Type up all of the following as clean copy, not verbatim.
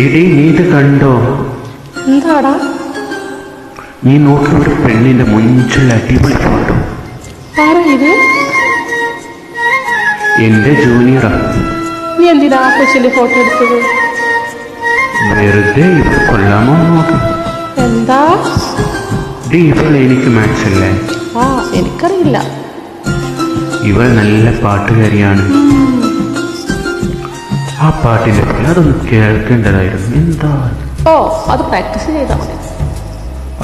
DD നീ ഇത് കണ്ടോ? എന്താടാ? നീ നോക്കി ഒരു പെണ്ണിന്റെ മുഞ്ചുള്ള അടിപൊളി ഫോട്ടോ. ഇത് എന്റെ ജൂനിയറാ. നീ എന്തിനാ കൊച്ചിന്റെ ഫോട്ടോ എടുത്തത്? വെറുതെ ഇവൾ കൊള്ളാമോ നോക്ക്. എന്താ ഇവൾ എനിക്ക് മാച്ച് അല്ലേ? എനിക്കറിയില്ല. ഇവൾ നല്ല പാട്ടുകാരിയാണ്. ആ പാട്ടിന്റെ പേര് അതൊന്ന് കേൾക്കേണ്ടതായിരുന്നു. എന്താ? അത് പ്രാക്ടീസ് ചെയ്താൽ മതി.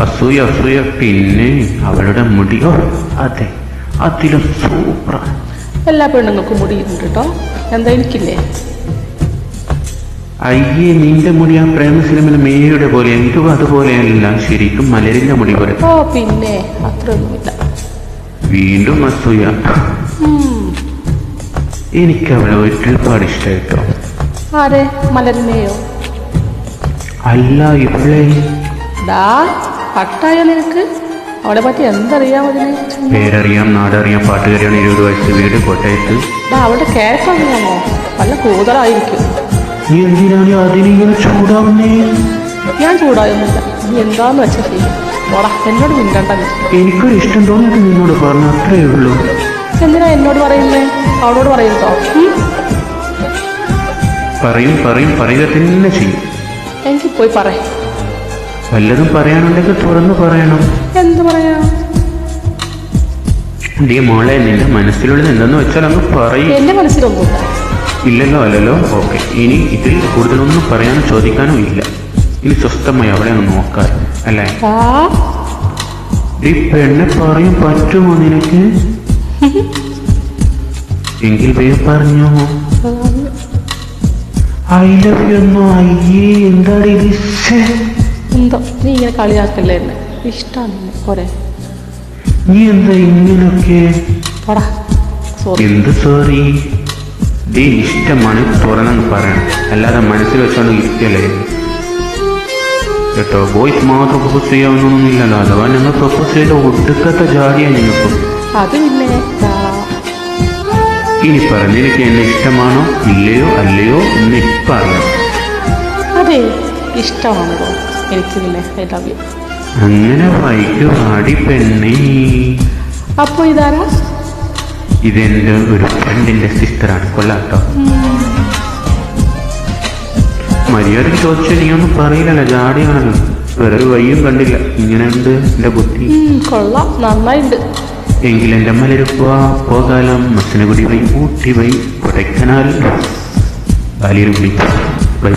അസൂയ അസൂയ. പിന്നെ അവളുടെ മുടിയോ, അതെ അതിലും സൂപ്പർ. എല്ലാ പെണ്ണുങ്ങൾക്കും മുടിയുണ്ട് കേട്ടോ. എന്താ എനിക്കില്ലേ? അയ്യേ, നിന്റെ മുടി ആ പ്രേമ സിനിമയിലെ മേയുടെ പോലെ. എനിക്കും അതുപോലെയല്ല, ശരിക്കും മലരിന്റെ മുടി പോലെ. പിന്നെ അത്രയൊന്നുമില്ല. വീണ്ടും അസൂയ. എനിക്ക് അവളെ ഒരുപാട് ഇഷ്ടമായിട്ടോ. ആരെ? മലരിനെയോ? അല്ല, ഇവളെ. പട്ടായ നിനക്ക് അവളെ പറ്റി എന്തറിയാം? പേരറിയാം, നാടറിയാം, പാട്ടുകാരിയാണ്, 20 വയസ്സ്, വീട് കോട്ടയത്ത്. അവളുടെ ക്യാരക്ടർ അറിയാമോ? നല്ല കൂടുതലായിരിക്കും. നീ എന്തിനാണ് അതിനിങ്ങനെ ചൂടാവുന്നേ? ഞാൻ ചൂടായൊന്നുമില്ല. നീ എന്താന്ന് വെച്ചാൽ ചെയ്യും. എന്നോട് മിണ്ടണ്ട. എനിക്കൊരു ഇഷ്ടം തോന്നിയിട്ട് നിന്നോട് പറഞ്ഞു, അത്രേ ഉള്ളൂ. എന്തിനാ എന്നോട് പറയുന്നേ? അവളോട് പറയുന്നോ? പറയുക തന്നെ ചെയ്യും. എനിക്ക് പോയി പറയാം. വല്ലതും പറയാനുണ്ടെങ്കിൽ തുറന്നു പറയണം. എന്ത് പറയാ? മോളെ, നിന്റെ മനസ്സിലുള്ളത് എന്തെന്ന് വെച്ചാൽ അങ്ങ് പറയും. എന്റെ മനസ്സിലൊന്നുമില്ല. ഇല്ലല്ലോ? അല്ലല്ലോ? ഓക്കെ. ഇനി ഇതിൽ കൂടുതലൊന്നും പറയാനോ ചോദിക്കാനോ ഇല്ല. ഇനി സ്വസ്ഥമായി അവളെ ഒന്ന് നോക്കാൻ അല്ലേ? ഈ പെണ്ണെ പറയും. പറ്റുമോ നിനക്ക്? എങ്കിൽ വേഗം പറഞ്ഞോ. ഐ ലവ് യു എന്നോ? അയ്യേ, എന്താണ് ഇത്? എന്തോ നീ ഇങ്ങനെ കളിയാക്കല്ലേ എന്നെ. ഇഷ്ടമാണ് പോരെ. നീ എന്താ ഇങ്ങനൊക്കെ? എന്ത് സോറി? ഇഷ്ടമാണ് തുറന്നെന്ന് പറയണം, അല്ലാതെ മനസ്സിൽ വെച്ചോണ്ട് ഇരിക്കല്ലേ കേട്ടോ. ബോയ്സ് മാത്രം പ്രൊപ്പോസ് ചെയ്യാവുന്നൊന്നുമില്ലല്ലോ. അഥവാ ഞങ്ങൾ പ്രൊപ്പോസ് ചെയ്ത ഒടുക്കത്തെ ജാടിയാ നിങ്ങൾക്കും. ഇനി പറ, നിനക്ക് എന്നെ ഇഷ്ടമാണോ ഇല്ലയോ അല്ലയോ എന്ന് ഇപ്പം അറിയാം. അതെ, ഇഷ്ടമാണല്ലോ എനിക്ക്. പിന്നെ ഐ ലവ് യു. അങ്ങനെ വൈകി പാടി പെണ്ണേ. അപ്പൊ ഇതാരാ? ഇതെന്റെ ഒരു ഫ്രണ്ടിന്റെ സിസ്റ്ററാണ്. കൊള്ളാട്ടോ. മര്യാദക്ക് ചോദിച്ചാൽ നീ ഒന്നും പറയില്ലല്ലോ, ജാടിയാണല്ലോ. വേറൊരു വഴിയും കണ്ടില്ല. ഇങ്ങനെയുണ്ട് എന്റെ ബുദ്ധി. കൊള്ളാം, നന്നായിണ്ട്. എങ്കിൽ എൻ്റെ മലരുപ്പ പോകാലം. മസനഗുടി വഴി, ഊട്ടി വഴി, കൊടൈക്കനാൽ, ബാലിയർ. ബൈ.